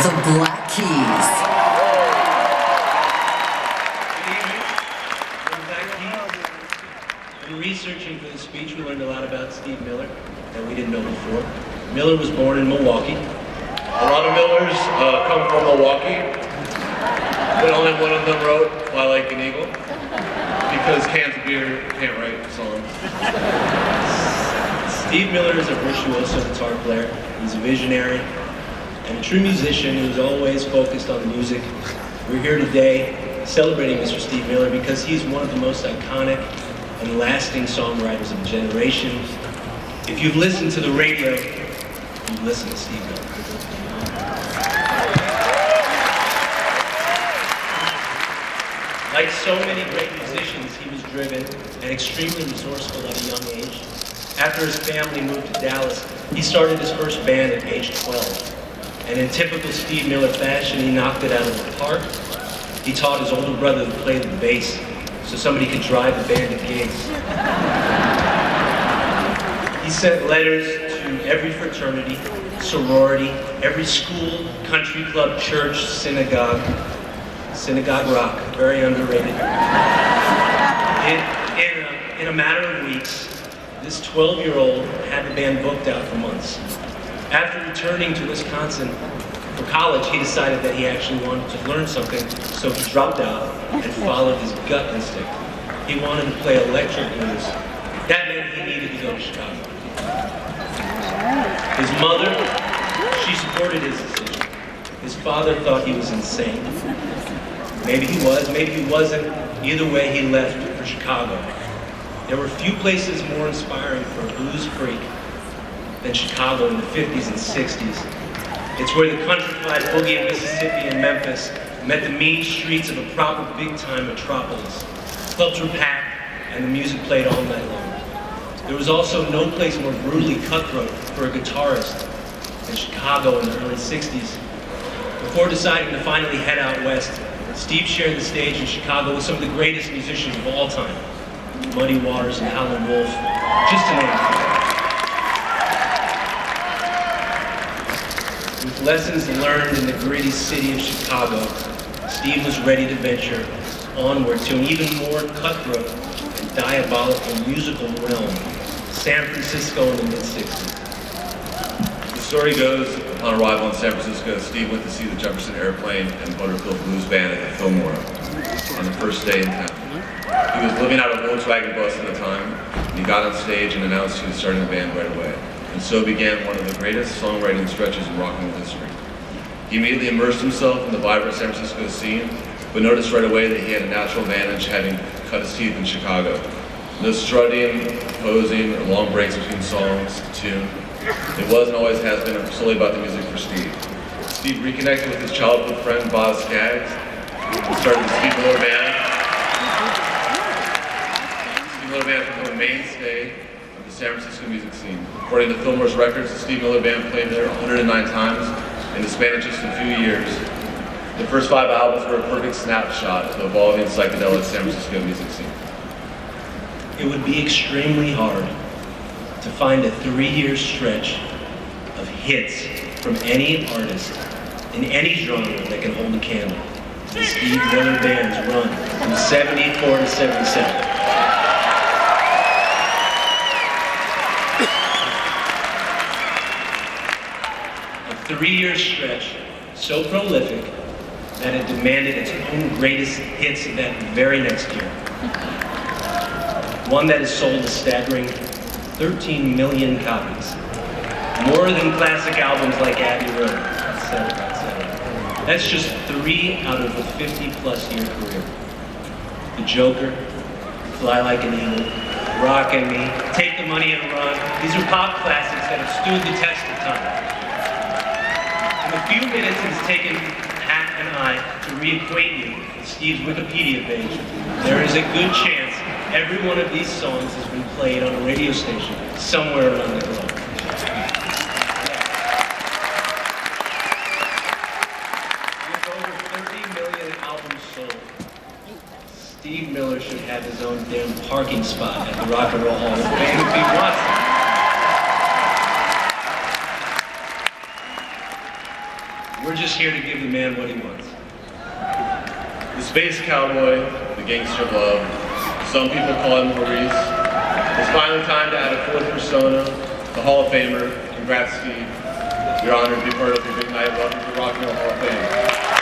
The Black Keys. Good evening. I'm Black Keys. In researching for the speech, we learned a lot about Steve Miller that we didn't know before. Miller was born in Milwaukee. A lot of Millers come from Milwaukee, but only one of them wrote "Fly Like an Eagle" because cans of beer can't write songs. Steve Miller is a virtuoso guitar player. He's a visionary and a true musician who's always focused on the music. We're here today celebrating Mr. Steve Miller because he's one of the most iconic and lasting songwriters of a generation. If you've listened to the radio, you've listened to Steve Miller. Like so many great musicians, he was driven and extremely resourceful at a young age. After his family moved to Dallas, he started his first band at age 12. And in typical Steve Miller fashion, he knocked it out of the park. He taught his older brother to play the bass so somebody could drive the band to gigs. He sent letters to every fraternity, sorority, every school, country club, church, synagogue rock, very underrated. In a matter of weeks, this 12-year-old had the band booked out for months. After returning to Wisconsin for college, he decided that he actually wanted to learn something, so he dropped out and followed his gut instinct. He wanted to play electric blues. That meant he needed to go to Chicago. His mother, she supported his decision. His father thought he was insane. Maybe he was, maybe he wasn't. Either way, he left for Chicago. There were few places more inspiring for a blues freak than Chicago in the 50s and 60s. It's where the countrified boogie of Mississippi and Memphis met the mean streets of a proper big-time metropolis. Clubs were packed and the music played all night long. There was also no place more brutally cutthroat for a guitarist than Chicago in the early 60s. Before deciding to finally head out west, Steve shared the stage in Chicago with some of the greatest musicians of all time. Muddy Waters and Howlin' Wolf, just to name a few. With lessons learned in the gritty city of Chicago, Steve was ready to venture onward to an even more cutthroat and diabolical musical realm, San Francisco in the mid-60s. The story goes, upon arrival in San Francisco, Steve went to see the Jefferson Airplane and Butterfield Blues Band at the Fillmore on the first day in town. He was living out of a Volkswagen bus at the time, and he got on stage and announced he was starting the band right away. And so began one of the greatest songwriting stretches in rock and roll history. He immediately immersed himself in the vibrant San Francisco scene, but noticed right away that he had a natural advantage having cut his teeth in Chicago. No strutting, posing, or long breaks between songs to tune. It was and always has been solely about the music for Steve. Steve reconnected with his childhood friend Boz Scaggs, and started the Steve Miller Band. Steve Miller Band became a mainstay of the San Francisco music scene. According to Fillmore's records, the Steve Miller Band played there 109 times in the span of just a few years. The first 5 albums were a perfect snapshot of the evolving psychedelic San Francisco music scene. It would be extremely hard to find a 3-year stretch of hits from any artist in any genre that can hold a candle to the Steve Miller Band's run from 74 to 77. A 3-year stretch so prolific that it demanded its own greatest hits that very next year. One that has sold a staggering 13 million copies. More than classic albums like Abbey Road, etc., etc. That's just 3 out of a 50-plus year career. The Joker, Fly Like an Eagle, Rockin' Me, Take the Money and Run. These are pop classics that have stood the test of time. In the few minutes it's taken Pat and I to reacquaint you with Steve's Wikipedia page, there is a good chance every one of these songs has been played on a radio station somewhere around the globe. With over 30 million albums sold, Steve Miller should have his own damn parking spot at the Rock and Roll Hall of Fame if he wants it. We're just here to give the man what he wants. The space cowboy, the gangster of love, some people call him Maurice. It's finally time to add a fourth persona, the Hall of Famer. Congrats, Steve. You're honored to be part of your big night. Welcome to the Rock and Roll Hall of Fame.